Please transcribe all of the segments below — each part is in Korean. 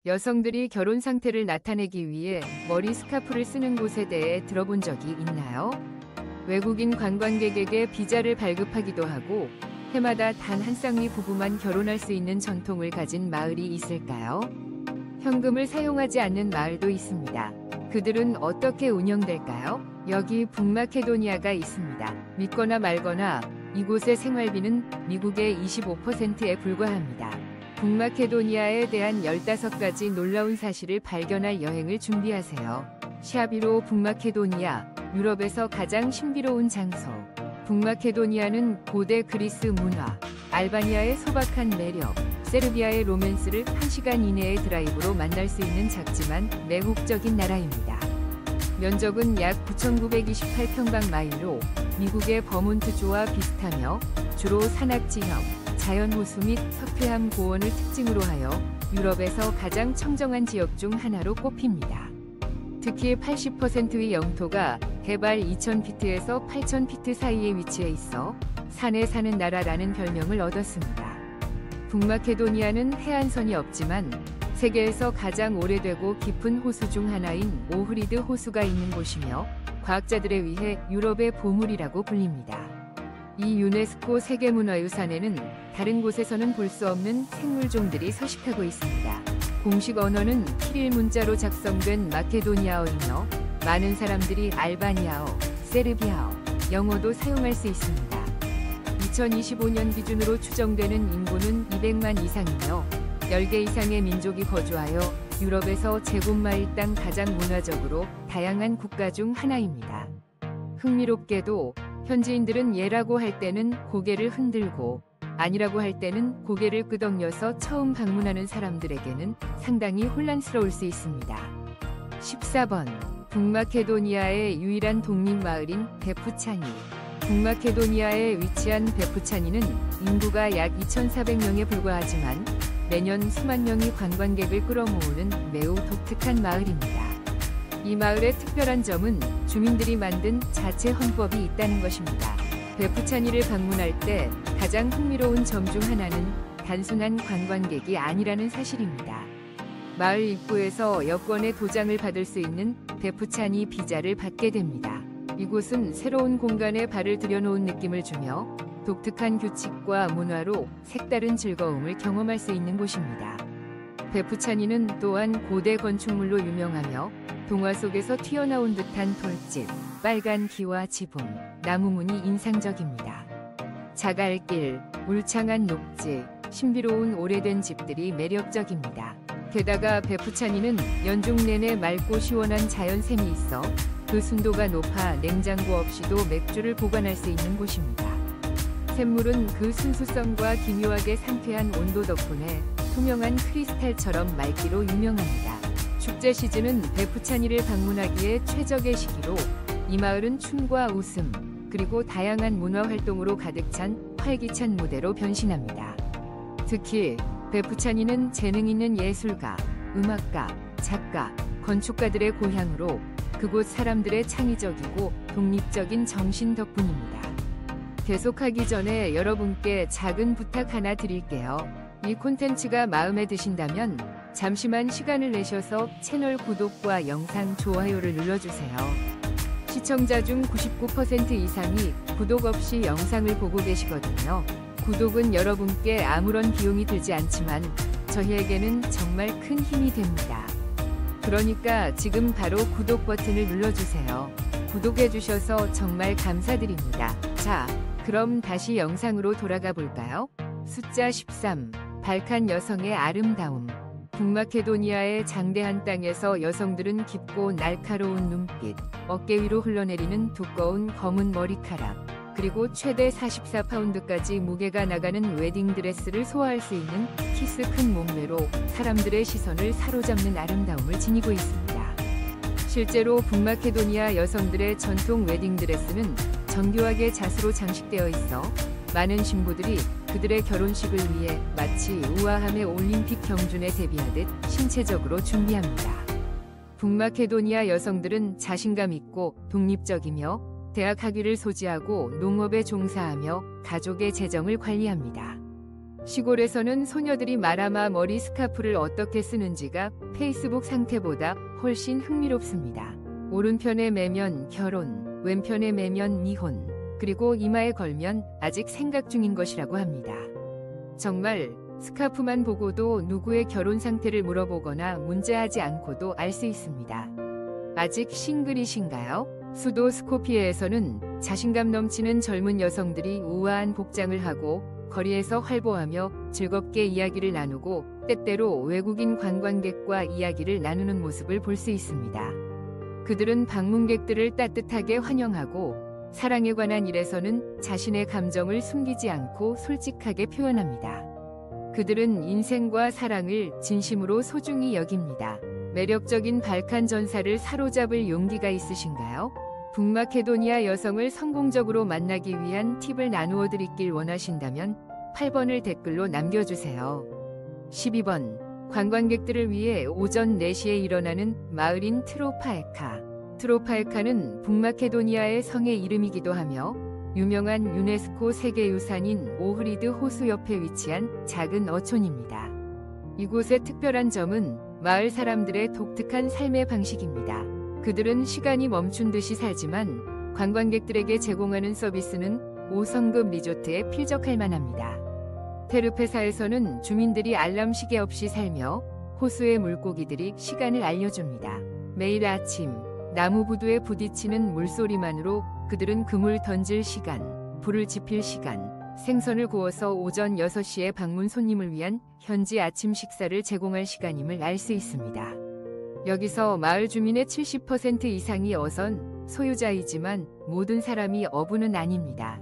여성들이 결혼 상태를 나타내기 위해 머리 스카프를 쓰는 곳에 대해 들어본 적이 있나요? 외국인 관광객에게 비자를 발급하기도 하고 해마다 단 한 쌍의 부부만 결혼할 수 있는 전통을 가진 마을이 있을까요? 현금을 사용하지 않는 마을도 있습니다. 그들은 어떻게 운영될까요? 여기 북마케도니아가 있습니다. 믿거나 말거나 이곳의 생활비는 미국의 25%에 불과합니다. 북마케도니아에 대한 15가지 놀라운 사실을 발견할 여행을 준비하세요. 샤비로 북마케도니아, 유럽에서 가장 신비로운 장소. 북마케도니아는 고대 그리스 문화, 알바니아의 소박한 매력, 세르비아의 로맨스를 1시간 이내의 드라이브로 만날 수 있는 작지만 매혹적인 나라입니다. 면적은 약 9,928평방마일로 미국의 버몬트주와 비슷하며 주로 산악지형, 자연호수 및 석회암 고원을 특징으로 하여 유럽에서 가장 청정한 지역 중 하나로 꼽힙니다. 특히 80%의 영토가 해발 2,000피트에서 8,000피트 사이에 위치해 있어 산에 사는 나라라는 별명을 얻었습니다. 북마케도니아는 해안선이 없지만 세계에서 가장 오래되고 깊은 호수 중 하나인 오흐리드 호수가 있는 곳이며 과학자들에 의해 유럽의 보물이라고 불립니다. 이 유네스코 세계문화유산에는 다른 곳에서는 볼 수 없는 생물종들이 서식하고 있습니다. 공식 언어는 키릴 문자로 작성된 마케도니아어이며 많은 사람들이 알바니아어, 세르비아어, 영어도 사용할 수 있습니다. 2025년 기준으로 추정되는 인구는 200만 이상이며 10개 이상의 민족이 거주하여 유럽에서 제곱마일당 가장 문화적으로 다양한 국가 중 하나입니다. 흥미롭게도 현지인들은 예라고 할 때는 고개를 흔들고 아니라고 할 때는 고개를 끄덕여서 처음 방문하는 사람들에게는 상당히 혼란스러울 수 있습니다. 14번. 북마케도니아의 유일한 독립마을인 베푸차니. 북마케도니아에 위치한 베푸차니는 인구가 약 2,400명에 불과하지만 매년 수만 명이 관광객을 끌어모으는 매우 독특한 마을입니다. 이 마을의 특별한 점은 주민들이 만든 자체 헌법이 있다는 것입니다. 베푸차니를 방문할 때 가장 흥미로운 점 중 하나는 단순한 관광객이 아니라는 사실입니다. 마을 입구에서 여권의 도장을 받을 수 있는 베푸차니 비자를 받게 됩니다. 이곳은 새로운 공간에 발을 들여놓은 느낌을 주며 독특한 규칙과 문화로 색다른 즐거움을 경험할 수 있는 곳입니다. 베푸차니는 또한 고대 건축물로 유명하며 동화 속에서 튀어나온 듯한 돌집, 빨간 기와 지붕, 나무문이 인상적입니다. 자갈길, 울창한 녹지, 신비로운 오래된 집들이 매력적입니다. 게다가 베푸차니는 연중 내내 맑고 시원한 자연샘이 있어 그 순도가 높아 냉장고 없이도 맥주를 보관할 수 있는 곳입니다. 샘물은 그 순수성과 기묘하게 상쾌한 온도 덕분에 투명한 크리스탈처럼 맑기로 유명합니다. 축제 시즌은 베푸차니를 방문하기에 최적의 시기로 이 마을은 춤과 웃음, 그리고 다양한 문화 활동으로 가득 찬 활기찬 무대로 변신합니다. 특히 베푸차니는 재능 있는 예술가, 음악가, 작가, 건축가들의 고향으로 그곳 사람들의 창의적이고 독립적인 정신 덕분입니다. 계속하기 전에 여러분께 작은 부탁 하나 드릴게요. 이 콘텐츠가 마음에 드신다면 잠시만 시간을 내셔서 채널 구독과 영상 좋아요를 눌러주세요. 시청자 중 99% 이상이 구독 없이 영상을 보고 계시거든요. 구독은 여러분께 아무런 비용이 들지 않지만 저희에게는 정말 큰 힘이 됩니다. 그러니까 지금 바로 구독 버튼을 눌러주세요. 구독해주셔서 정말 감사드립니다. 자, 그럼 다시 영상으로 돌아가 볼까요? 숫자 13. 발칸 여성의 아름다움. 북마케도니아의 장대한 땅에서 여성들은 깊고 날카로운 눈빛, 어깨 위로 흘러내리는 두꺼운 검은 머리카락, 그리고 최대 44파운드까지 무게가 나가는 웨딩드레스를 소화할 수 있는 키스 큰 몸매로 사람들의 시선을 사로잡는 아름다움을 지니고 있습니다. 실제로 북마케도니아 여성들의 전통 웨딩드레스는 정교하게 자수로 장식되어 있어 많은 신부들이 그들의 결혼식을 위해 마치 우아함의 올림픽 경준에 대비하듯 신체적으로 준비합니다. 북마케도니아 여성들은 자신감 있고 독립적이며 대학 학위를 소지하고 농업에 종사하며 가족의 재정을 관리합니다. 시골에서는 소녀들이 마라마 머리 스카프를 어떻게 쓰는지가 페이스북 상태보다 훨씬 흥미롭습니다. 오른편에 매면 결혼, 왼편에 매면 미혼, 그리고 이마에 걸면 아직 생각 중인 것이라고 합니다. 정말 스카프만 보고도 누구의 결혼 상태를 물어보거나 문자하지 않고도 알 수 있습니다. 아직 싱글이신가요? 수도 스코피에에서는 자신감 넘치는 젊은 여성들이 우아한 복장을 하고 거리에서 활보하며 즐겁게 이야기를 나누고 때때로 외국인 관광객과 이야기를 나누는 모습을 볼 수 있습니다. 그들은 방문객들을 따뜻하게 환영하고 사랑에 관한 일에서는 자신의 감정을 숨기지 않고 솔직하게 표현합니다. 그들은 인생과 사랑을 진심으로 소중히 여깁니다. 매력적인 발칸 전사를 사로잡을 용기가 있으신가요? 북마케도니아 여성을 성공적으로 만나기 위한 팁을 나누어 드리길 원하신다면 8번을 댓글로 남겨주세요. 12번. 관광객들을 위해 오전 4시에 일어나는 마을인 트로파에카. 트로파에카는 북마케도니아의 성의 이름이기도 하며 유명한 유네스코 세계유산인 오흐리드 호수 옆에 위치한 작은 어촌입니다. 이곳의 특별한 점은 마을 사람들의 독특한 삶의 방식입니다. 그들은 시간이 멈춘 듯이 살지만 관광객들에게 제공하는 서비스는 5성급 리조트에 필적할 만합니다. 테르페사에서는 주민들이 알람 시계 없이 살며 호수의 물고기들이 시간을 알려줍니다. 매일 아침 나무 부두에 부딪히는 물소리만으로 그들은 그물 던질 시간, 불을 지필 시간, 생선을 구워서 오전 6시에 방문 손님을 위한 현지 아침 식사를 제공할 시간임을 알 수 있습니다. 여기서 마을 주민의 70% 이상이 어선 소유자이지만 모든 사람이 어부는 아닙니다.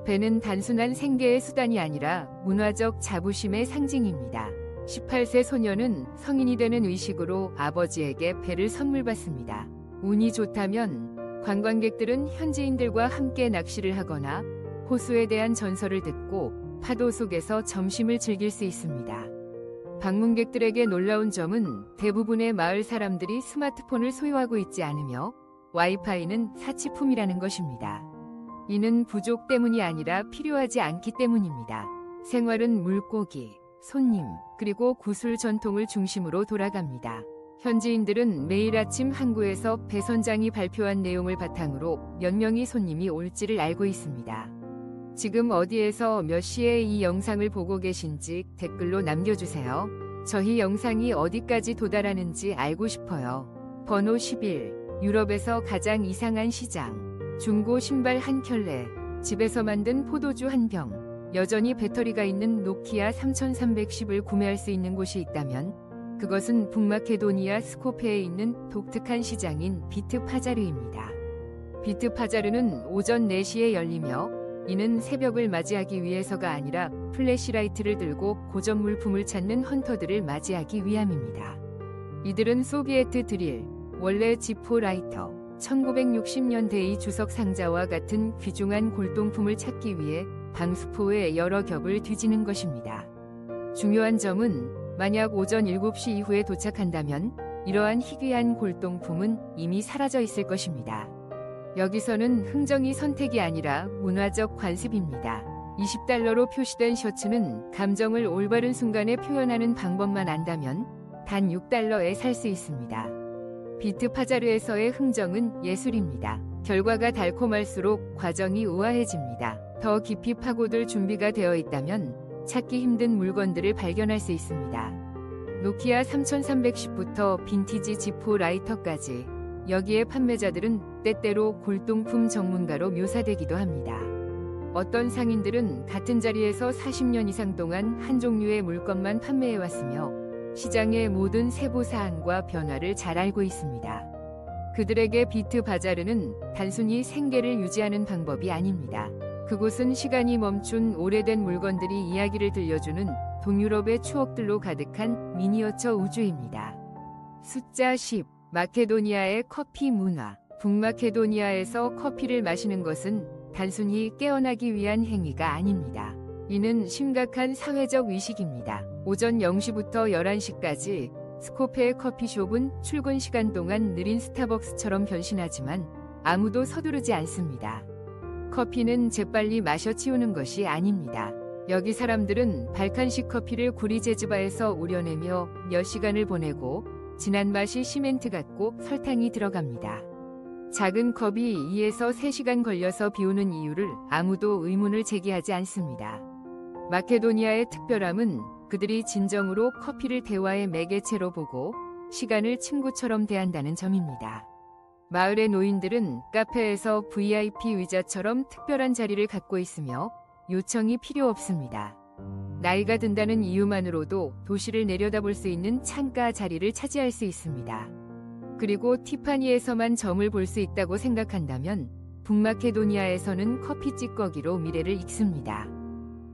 배는 단순한 생계의 수단이 아니라 문화적 자부심의 상징입니다. 18세 소녀는 성인이 되는 의식으로 아버지에게 배를 선물 받습니다. 운이 좋다면 관광객들은 현지인들과 함께 낚시를 하거나 호수에 대한 전설을 듣고 파도 속에서 점심을 즐길 수 있습니다. 방문객들에게 놀라운 점은 대부분의 마을 사람들이 스마트폰을 소유하고 있지 않으며 와이파이는 사치품이라는 것입니다. 이는 부족 때문이 아니라 필요하지 않기 때문입니다. 생활은 물고기, 손님, 그리고 구슬 전통을 중심으로 돌아갑니다. 현지인들은 매일 아침 항구에서 배 선장이 발표한 내용을 바탕으로 몇 명의 손님이 올지를 알고 있습니다. 지금 어디에서 몇 시에 이 영상을 보고 계신지 댓글로 남겨주세요. 저희 영상이 어디까지 도달하는지 알고 싶어요. 번호 11. 유럽에서 가장 이상한 시장. 중고 신발 한 켤레. 집에서 만든 포도주 한 병. 여전히 배터리가 있는 노키아 3310을 구매할 수 있는 곳이 있다면 그것은 북마케도니아 스코페에 있는 독특한 시장인 비트파자르입니다. 비트파자르는 오전 4시에 열리며 이는 새벽을 맞이하기 위해서가 아니라 플래시라이트를 들고 고전 물품을 찾는 헌터들을 맞이하기 위함입니다. 이들은 소비에트 드릴, 원래 지포 라이터, 1960년대의 주석 상자와 같은 귀중한 골동품을 찾기 위해 방수포의 여러 겹을 뒤지는 것입니다. 중요한 점은 만약 오전 7시 이후에 도착한다면 이러한 희귀한 골동품은 이미 사라져 있을 것입니다. 여기서는 흥정이 선택이 아니라 문화적 관습입니다. 20달러로 표시된 셔츠는 감정을 올바른 순간에 표현하는 방법만 안다면 단 6달러에 살 수 있습니다. 비트파자르에서의 흥정은 예술입니다. 결과가 달콤할수록 과정이 우아해집니다. 더 깊이 파고들 준비가 되어 있다면 찾기 힘든 물건들을 발견할 수 있습니다. 노키아 3310부터 빈티지 지포 라이터까지 여기에 판매자들은 때때로 골동품 전문가로 묘사되기도 합니다. 어떤 상인들은 같은 자리에서 40년 이상 동안 한 종류의 물건만 판매해왔으며 시장의 모든 세부 사항과 변화를 잘 알고 있습니다. 그들에게 비트 바자르는 단순히 생계를 유지하는 방법이 아닙니다. 그곳은 시간이 멈춘 오래된 물건들이 이야기를 들려주는 동유럽의 추억들로 가득한 미니어처 우주입니다. 숫자 10. 마케도니아의 커피 문화. 북마케도니아에서 커피를 마시는 것은 단순히 깨어나기 위한 행위가 아닙니다. 이는 심각한 사회적 의식입니다. 오전 0시부터 11시까지 스코페의 커피숍은 출근 시간 동안 느린 스타벅스처럼 변신하지만 아무도 서두르지 않습니다. 커피는 재빨리 마셔 치우는 것이 아닙니다. 여기 사람들은 발칸식 커피를 구리제즈바에서 우려내며 몇 시간을 보내고 진한 맛이 시멘트 같고 설탕이 들어갑니다. 작은 컵이 2에서 3시간 걸려서 비우는 이유를 아무도 의문을 제기하지 않습니다. 마케도니아의 특별함은 그들이 진정으로 커피를 대화의 매개체로 보고 시간을 친구처럼 대한다는 점입니다. 마을의 노인들은 카페에서 VIP 의자처럼 특별한 자리를 갖고 있으며 요청이 필요 없습니다. 나이가 든다는 이유만으로도 도시를 내려다볼 수 있는 창가 자리를 차지할 수 있습니다. 그리고 티파니에서만 점을 볼 수 있다고 생각한다면 북마케도니아에서는 커피 찌꺼기로 미래를 읽습니다.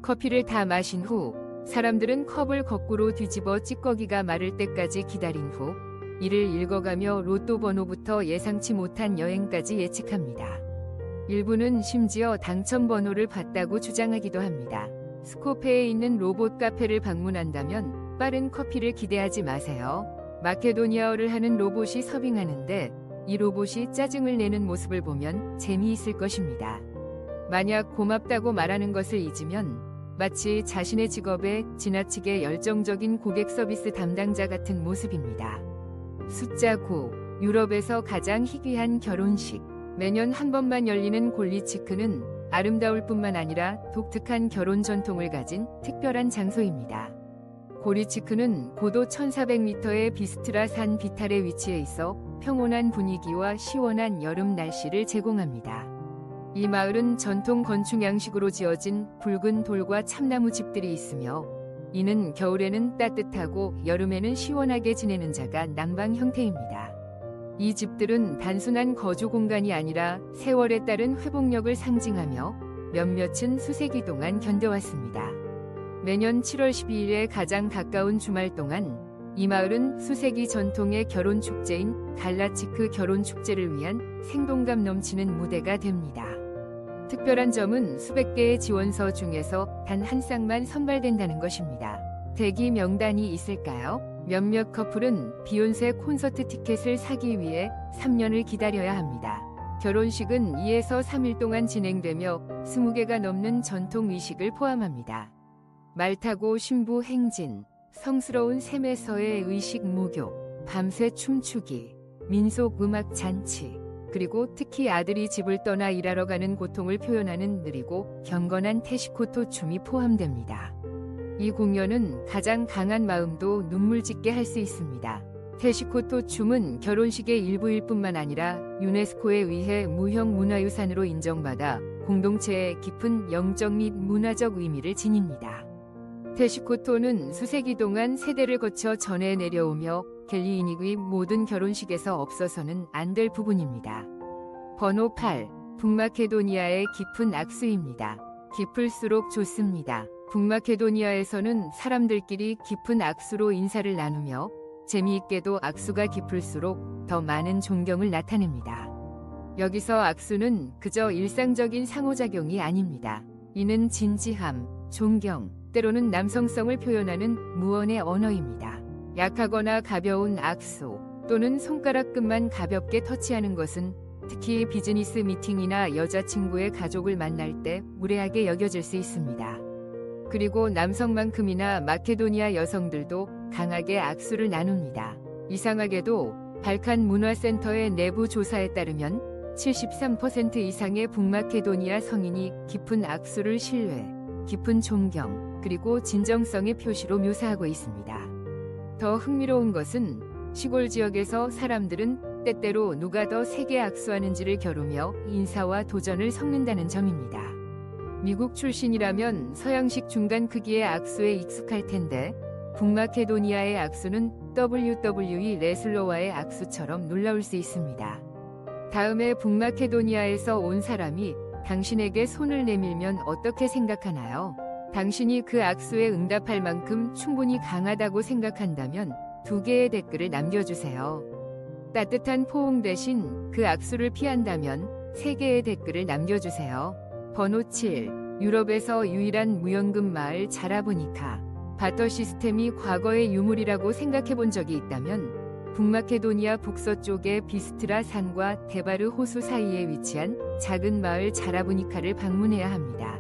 커피를 다 마신 후 사람들은 컵을 거꾸로 뒤집어 찌꺼기가 마를 때까지 기다린 후 이를 읽어가며 로또 번호부터 예상치 못한 여행까지 예측합니다. 일부는 심지어 당첨 번호를 봤다고 주장하기도 합니다. 스코페에 있는 로봇 카페를 방문한다면 빠른 커피를 기대하지 마세요. 마케도니아어를 하는 로봇이 서빙하는데 이 로봇이 짜증을 내는 모습을 보면 재미있을 것입니다. 만약 고맙다고 말하는 것을 잊으면 마치 자신의 직업에 지나치게 열정적인 고객 서비스 담당자 같은 모습입니다. 숫자 9. 유럽에서 가장 희귀한 결혼식. 매년 한 번만 열리는 골리치크는 아름다울 뿐만 아니라 독특한 결혼 전통을 가진 특별한 장소입니다. 고리치크는 고도 1400m의 비스트라 산 비탈에 위치해 있어 평온한 분위기와 시원한 여름 날씨를 제공합니다. 이 마을은 전통 건축 양식으로 지어진 붉은 돌과 참나무 집들이 있으며 이는 겨울에는 따뜻하고 여름에는 시원하게 지내는 자가 난방 형태입니다. 이 집들은 단순한 거주 공간이 아니라 세월에 따른 회복력을 상징하며 몇몇은 수세기 동안 견뎌왔습니다. 매년 7월 12일에 가장 가까운 주말 동안 이 마을은 수세기 전통의 결혼 축제인 갈라치크 결혼 축제를 위한 생동감 넘치는 무대가 됩니다. 특별한 점은 수백 개의 지원서 중에서 단 한 쌍만 선발된다는 것입니다. 대기 명단이 있을까요? 몇몇 커플은 비욘세 콘서트 티켓을 사기 위해 3년을 기다려야 합니다. 결혼식은 2에서 3일 동안 진행되며 20개가 넘는 전통 의식을 포함합니다. 말 타고 신부 행진, 성스러운 셈에서의 의식 목욕, 밤새 춤추기, 민속 음악 잔치, 그리고 특히 아들이 집을 떠나 일하러 가는 고통을 표현하는 느리고 경건한 테시코토 춤이 포함됩니다. 이 공연은 가장 강한 마음도 눈물 짓게 할 수 있습니다. 테시코토 춤은 결혼식의 일부일 뿐만 아니라 유네스코에 의해 무형 문화유산으로 인정받아 공동체의 깊은 영적 및 문화적 의미를 지닙니다. 테시코토는 수세기 동안 세대를 거쳐 전해 내려오며 갤리이닉의 모든 결혼식에서 없어서는 안 될 부분입니다. 번호 8. 북마케도니아의 깊은 악수입니다. 깊을수록 좋습니다. 북마케도니아에서는 사람들끼리 깊은 악수로 인사를 나누며 재미있게도 악수가 깊을수록 더 많은 존경을 나타냅니다. 여기서 악수는 그저 일상적인 상호작용이 아닙니다. 이는 진지함, 존경, 때로는 남성성을 표현하는 무언의 언어입니다. 약하거나 가벼운 악수 또는 손가락 끝만 가볍게 터치하는 것은 특히 비즈니스 미팅이나 여자친구의 가족을 만날 때 무례하게 여겨질 수 있습니다. 그리고 남성만큼이나 마케도니아 여성들도 강하게 악수를 나눕니다. 이상하게도 발칸 문화센터의 내부 조사에 따르면 73% 이상의 북마케도니아 성인이 깊은 악수를 신뢰, 깊은 존경, 그리고 진정성의 표시로 묘사하고 있습니다. 더 흥미로운 것은 시골 지역에서 사람들은 때때로 누가 더 세게 악수하는지를 겨루며 인사와 도전을 섞는다는 점입니다. 미국 출신이라면 서양식 중간 크기의 악수에 익숙할 텐데 북마케도니아의 악수는 WWE 레슬러와의 악수처럼 놀라울 수 있습니다. 다음에 북마케도니아에서 온 사람이 당신에게 손을 내밀면 어떻게 생각하나요? 당신이 그 악수에 응답할 만큼 충분히 강하다고 생각한다면 2개의 댓글을 남겨주세요. 따뜻한 포옹 대신 그 악수를 피한다면 3개의 댓글을 남겨주세요. 번호 7. 유럽에서 유일한 무연금 마을 자라보니카. 바터 시스템이 과거의 유물이라고 생각해 본 적이 있다면 북마케도니아 북서쪽의 비스트라 산과 데바르 호수 사이에 위치한 작은 마을 자라보니카를 방문해야 합니다.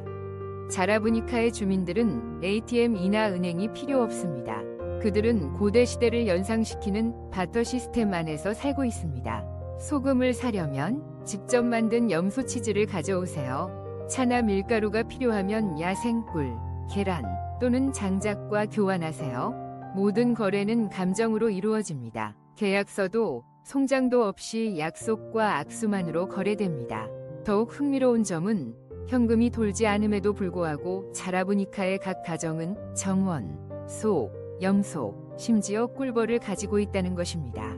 자라브니카의 주민들은 ATM이나 은행이 필요 없습니다. 그들은 고대 시대를 연상시키는 바터 시스템 안에서 살고 있습니다. 소금을 사려면 직접 만든 염소 치즈를 가져오세요. 차나 밀가루가 필요하면 야생꿀, 계란 또는 장작과 교환하세요. 모든 거래는 감정으로 이루어집니다. 계약서도 송장도 없이 약속과 악수만으로 거래됩니다. 더욱 흥미로운 점은 현금이 돌지 않음에도 불구하고 자라브니카의 각 가정은 정원, 소, 염소, 심지어 꿀벌을 가지고 있다는 것입니다.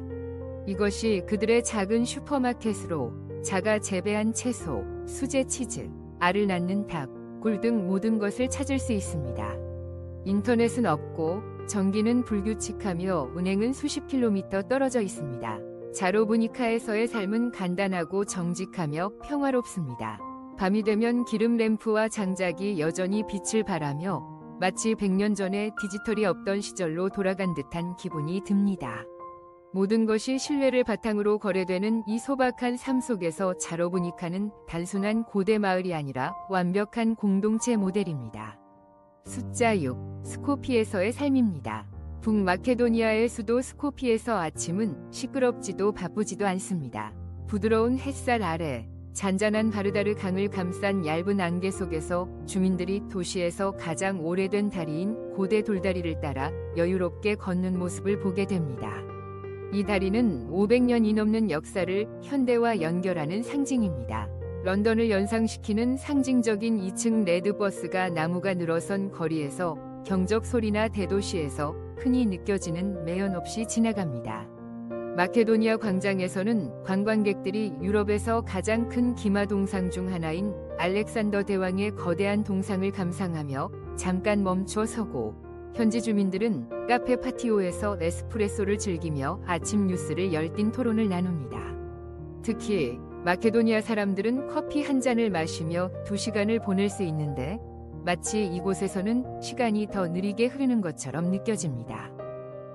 이것이 그들의 작은 슈퍼마켓으로 자가 재배한 채소, 수제 치즈, 알을 낳는 닭, 꿀 등 모든 것을 찾을 수 있습니다. 인터넷은 없고 전기는 불규칙하며 은행은 수십 킬로미터 떨어져 있습니다. 자라브니카에서의 삶은 간단하고 정직하며 평화롭습니다. 밤이 되면 기름 램프와 장작이 여전히 빛을 발하며 마치 100년 전에 디지털이 없던 시절로 돌아간 듯한 기분이 듭니다. 모든 것이 신뢰를 바탕으로 거래되는 이 소박한 삶 속에서 자라브니카는 단순한 고대 마을이 아니라 완벽한 공동체 모델입니다. 숫자 6. 스코피에서의 삶입니다. 북마케도니아의 수도 스코피에서 아침은 시끄럽지도 바쁘지도 않습니다. 부드러운 햇살 아래 잔잔한 바르다르 강을 감싼 얇은 안개 속에서 주민들이 도시에서 가장 오래된 다리인 고대 돌다리를 따라 여유롭게 걷는 모습을 보게 됩니다. 이 다리는 500년이 넘는 역사를 현대와 연결하는 상징입니다. 런던을 연상시키는 상징적인 2층 레드버스가 나무가 늘어선 거리에서 경적 소리나 대도시에서 흔히 느껴지는 매연 없이 지나갑니다. 마케도니아 광장에서는 관광객들이 유럽에서 가장 큰 기마 동상 중 하나인 알렉산더 대왕의 거대한 동상을 감상하며 잠깐 멈춰 서고, 현지 주민들은 카페 파티오에서 에스프레소를 즐기며 아침 뉴스를 열띤 토론을 나눕니다. 특히 마케도니아 사람들은 커피 한 잔을 마시며 2시간을 보낼 수 있는데 마치 이곳에서는 시간이 더 느리게 흐르는 것처럼 느껴집니다.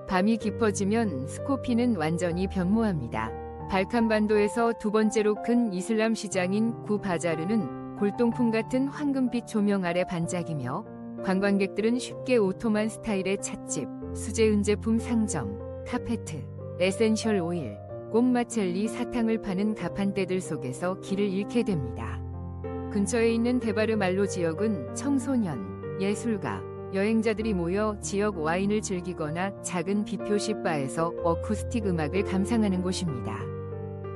밤이 깊어지면 스코피는 완전히 변모합니다. 발칸반도에서 두 번째로 큰 이슬람 시장인 구바자르는 골동품 같은 황금빛 조명 아래 반짝이며, 관광객들은 쉽게 오토만 스타일의 찻집, 수제 은제품 상점, 카페트, 에센셜 오일, 꽃마첼리 사탕을 파는 가판대들 속에서 길을 잃게 됩니다. 근처에 있는 데바르 말로 지역은 청소년, 예술가, 여행자들이 모여 지역 와인을 즐기거나 작은 비표시 바에서 어쿠스틱 음악을 감상하는 곳입니다.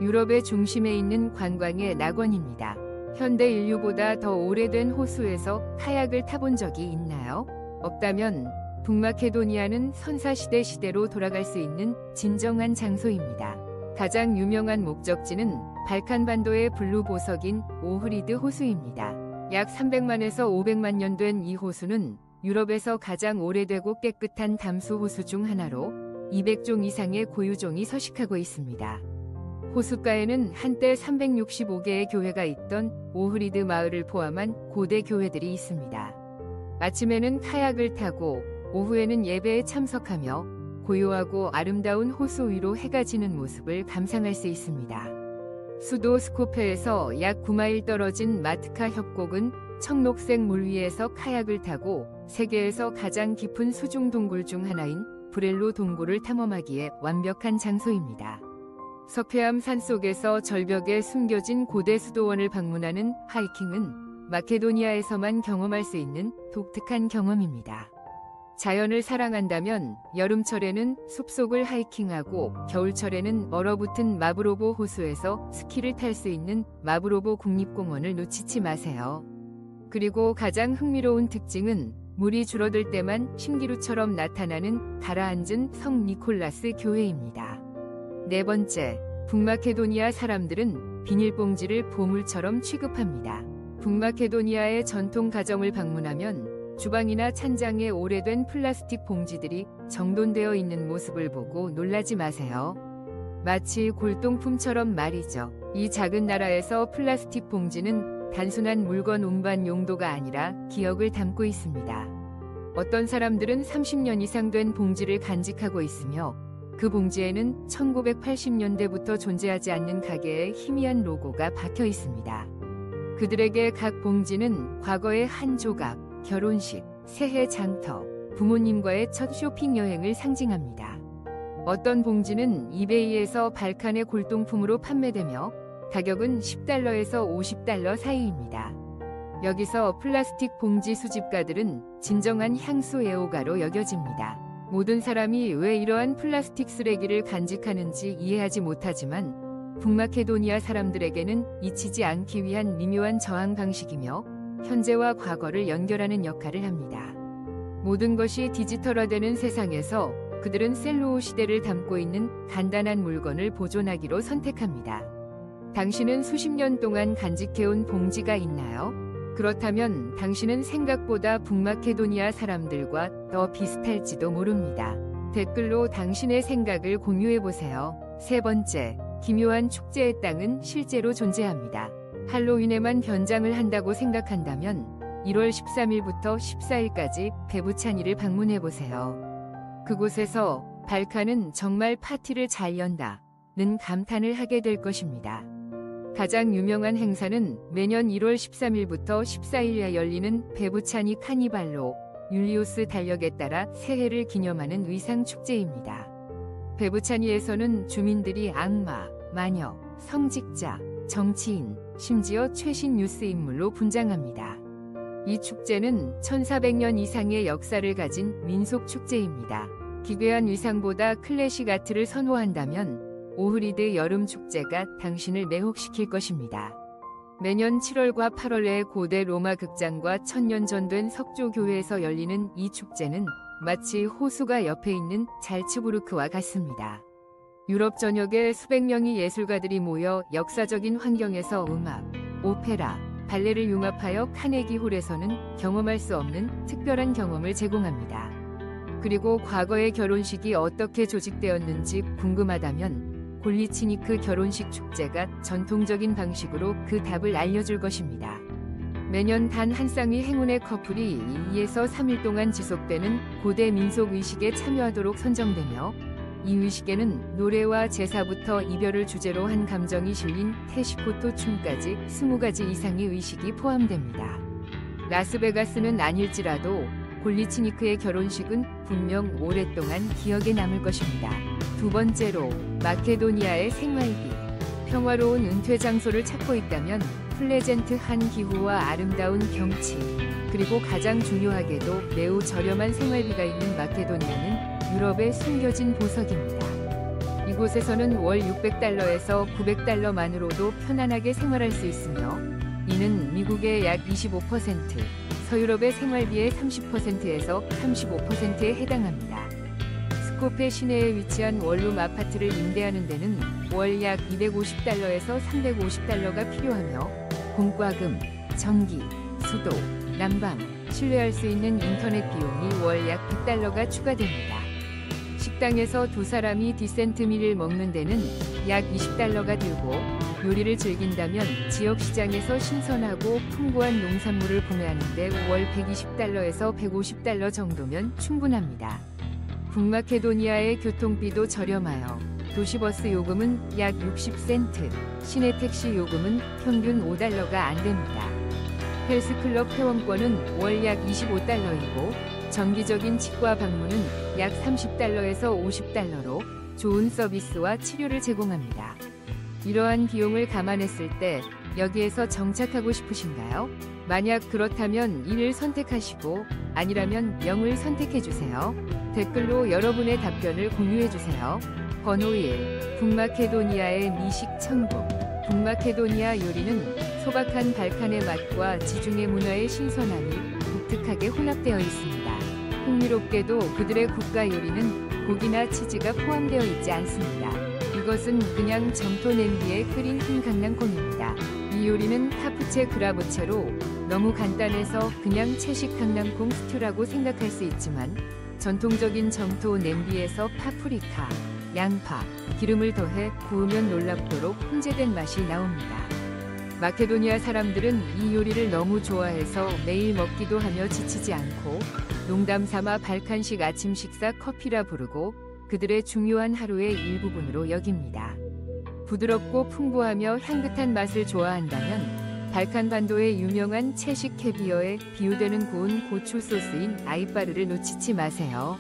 유럽의 중심에 있는 관광의 낙원입니다. 현대 인류보다 더 오래된 호수에서 카약을 타본 적이 있나요? 없다면 북마케도니아는 선사시대 시대로 돌아갈 수 있는 진정한 장소입니다. 가장 유명한 목적지는 발칸반도의 블루 보석인 오흐리드 호수입니다. 약 300만에서 500만 년 된 이 호수는 유럽에서 가장 오래되고 깨끗한 담수 호수 중 하나로 200종 이상의 고유종이 서식하고 있습니다. 호숫가에는 한때 365개의 교회가 있던 오흐리드 마을을 포함한 고대 교회들이 있습니다. 아침에는 카약을 타고 오후에는 예배에 참석하며 고요하고 아름다운 호수 위로 해가 지는 모습을 감상할 수 있습니다. 수도 스코페에서 약 9마일 떨어진 마트카 협곡은 청록색 물 위에서 카약을 타고 세계에서 가장 깊은 수중 동굴 중 하나인 브렐로 동굴을 탐험하기에 완벽한 장소입니다. 석회암 산속에서 절벽에 숨겨진 고대 수도원을 방문하는 하이킹은 마케도니아에서만 경험할 수 있는 독특한 경험입니다. 자연을 사랑한다면 여름철에는 숲속을 하이킹하고 겨울철에는 얼어붙은 마브로보 호수에서 스키를 탈 수 있는 마브로보 국립공원을 놓치지 마세요. 그리고 가장 흥미로운 특징은 물이 줄어들 때만 신기루처럼 나타나는 가라앉은 성 니콜라스 교회입니다. 네 번째, 북마케도니아 사람들은 비닐봉지를 보물처럼 취급합니다. 북마케도니아의 전통 가정을 방문하면 주방이나 찬장에 오래된 플라스틱 봉지들이 정돈되어 있는 모습을 보고 놀라지 마세요. 마치 골동품처럼 말이죠. 이 작은 나라에서 플라스틱 봉지는 단순한 물건 운반 용도가 아니라 기억을 담고 있습니다. 어떤 사람들은 30년 이상 된 봉지를 간직하고 있으며 그 봉지에는 1980년대부터 존재하지 않는 가게의 희미한 로고가 박혀 있습니다. 그들에게 각 봉지는 과거의 한 조각, 결혼식, 새해 장터, 부모님과의 첫 쇼핑 여행을 상징합니다. 어떤 봉지는 이베이에서 발칸의 골동품으로 판매되며 가격은 $10에서 $50 사이입니다. 여기서 플라스틱 봉지 수집가들은 진정한 향수 애호가로 여겨집니다. 모든 사람이 왜 이러한 플라스틱 쓰레기를 간직하는지 이해하지 못하지만 북마케도니아 사람들에게는 잊히지 않기 위한 미묘한 저항 방식이며 현재와 과거를 연결하는 역할을 합니다. 모든 것이 디지털화되는 세상에서 그들은 셀로우 시대를 담고 있는 간단한 물건을 보존하기로 선택합니다. 당신은 수십 년 동안 간직해온 봉지가 있나요? 그렇다면 당신은 생각보다 북마케도니아 사람들과 더 비슷할지도 모릅니다. 댓글로 당신의 생각을 공유해보세요. 세 번째, 기묘한 축제의 땅은 실제로 존재합니다. 할로윈에만 변장을 한다고 생각한다면 1월 13일부터 14일까지 배부찬이를 방문해보세요. 그곳에서 발칸은 정말 파티를 잘 연다는 감탄을 하게 될 것입니다. 가장 유명한 행사는 매년 1월 13일부터 14일에 열리는 배부찬이 카니발로 율리우스 달력에 따라 새해를 기념하는 의상 축제입니다. 배부찬이에서는 주민들이 악마, 마녀, 성직자, 정치인, 심지어 최신 뉴스 인물로 분장합니다. 이 축제는 1400년 이상의 역사를 가진 민속 축제입니다. 기괴한 의상보다 클래식 아트를 선호한다면 오흐리드 여름 축제가 당신을 매혹시킬 것입니다. 매년 7월과 8월에 고대 로마 극장과 1000년 전 된 석조교회에서 열리는 이 축제는 마치 호수가 옆에 있는 잘츠부르크와 같습니다. 유럽 전역에 수백 명의 예술가들이 모여 역사적인 환경에서 음악, 오페라, 발레를 융합하여 카네기 홀에서는 경험할 수 없는 특별한 경험을 제공합니다. 그리고 과거의 결혼식이 어떻게 조직되었는지 궁금하다면 골리치니크 결혼식 축제가 전통적인 방식으로 그 답을 알려줄 것입니다. 매년 단 한 쌍의 행운의 커플이 2에서 3일 동안 지속되는 고대 민속 의식에 참여하도록 선정되며 이 의식에는 노래와 제사부터 이별을 주제로 한 감정이 실린 테시코토 춤까지 20가지 이상의 의식이 포함됩니다. 라스베가스는 아닐지라도 골리치니크의 결혼식은 분명 오랫동안 기억에 남을 것입니다. 두 번째로 마케도니아의 생활비. 평화로운 은퇴 장소를 찾고 있다면 플레젠트한 기후와 아름다운 경치, 그리고 가장 중요하게도 매우 저렴한 생활비가 있는 마케도니아는 유럽의 숨겨진 보석입니다. 이곳에서는 월 $600에서 $900만으로도 편안하게 생활할 수 있으며 이는 미국의 약 25%, 서유럽의 생활비의 30%에서 35%에 해당합니다. 스코페 시내에 위치한 원룸 아파트를 임대하는 데는 월 약 $250에서 $350가 필요하며 공과금, 전기, 수도, 난방, 신뢰할 수 있는 인터넷 비용이 월 약 $100가 추가됩니다. 식당에서 두 사람이 디센트밀을 먹는 데는 약 $20가 들고 요리를 즐긴다면 지역 시장에서 신선하고 풍부한 농산물을 구매하는 데 월 $120에서 $150 정도면 충분합니다. 북마케도니아의 교통비도 저렴하여 도시버스 요금은 약 60센트, 시내 택시 요금은 평균 $5가 안 됩니다. 헬스클럽 회원권은 월 약 $25이고 정기적인 치과 방문은 약 $30에서 $50로 좋은 서비스와 치료를 제공합니다. 이러한 비용을 감안했을 때 여기에서 정착하고 싶으신가요? 만약 그렇다면 1을 선택하시고 아니라면 0을 선택해주세요. 댓글로 여러분의 답변을 공유해주세요. 번호 1. 북마케도니아의 미식 천국. 북마케도니아 요리는 소박한 발칸의 맛과 지중해 문화의 신선함이 독특하게 혼합되어 있습니다. 흥미롭게도 그들의 국가 요리는 고기나 치즈가 포함되어 있지 않습니다. 이것은 그냥 점토 냄비에 끓인 흰 강낭콩입니다. 이 요리는 카푸체 그라부체로 너무 간단해서 그냥 채식 강낭콩 스튜라고 생각할 수 있지만 전통적인 점토 냄비에서 파프리카, 양파, 기름을 더해 구우면 놀랍도록 혼재된 맛이 나옵니다. 마케도니아 사람들은 이 요리를 너무 좋아해서 매일 먹기도 하며 지치지 않고 농담 삼아 발칸식 아침 식사 커피라 부르고 그들의 중요한 하루의 일부분으로 여깁니다. 부드럽고 풍부하며 향긋한 맛을 좋아한다면 발칸반도의 유명한 채식 캐비어에 비유되는 구운 고추 소스인 아이파르를 놓치지 마세요.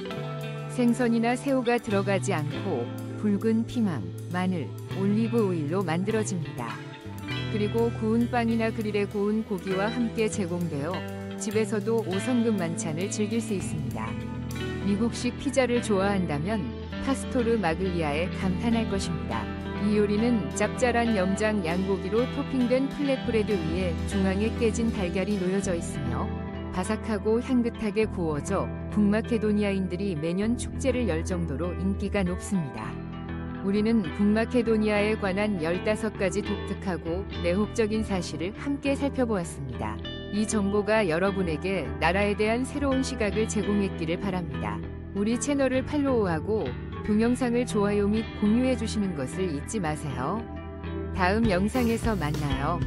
생선이나 새우가 들어가지 않고 붉은 피망, 마늘, 올리브 오일로 만들어집니다. 그리고 구운 빵이나 그릴에 구운 고기와 함께 제공되어 집에서도 5성급 만찬을 즐길 수 있습니다. 미국식 피자를 좋아한다면 파스토르 마글리아에 감탄할 것입니다. 이 요리는 짭짤한 염장 양고기로 토핑된 플랫브레드 위에 중앙에 깨진 달걀이 놓여져 있으며 바삭하고 향긋하게 구워져 북마케도니아인들이 매년 축제를 열 정도로 인기가 높습니다. 우리는 북마케도니아에 관한 15가지 독특하고 매혹적인 사실을 함께 살펴보았습니다. 이 정보가 여러분에게 나라에 대한 새로운 시각을 제공했기를 바랍니다. 우리 채널을 팔로우하고 동영상을 좋아요 및 공유해 주시는 것을 잊지 마세요. 다음 영상에서 만나요.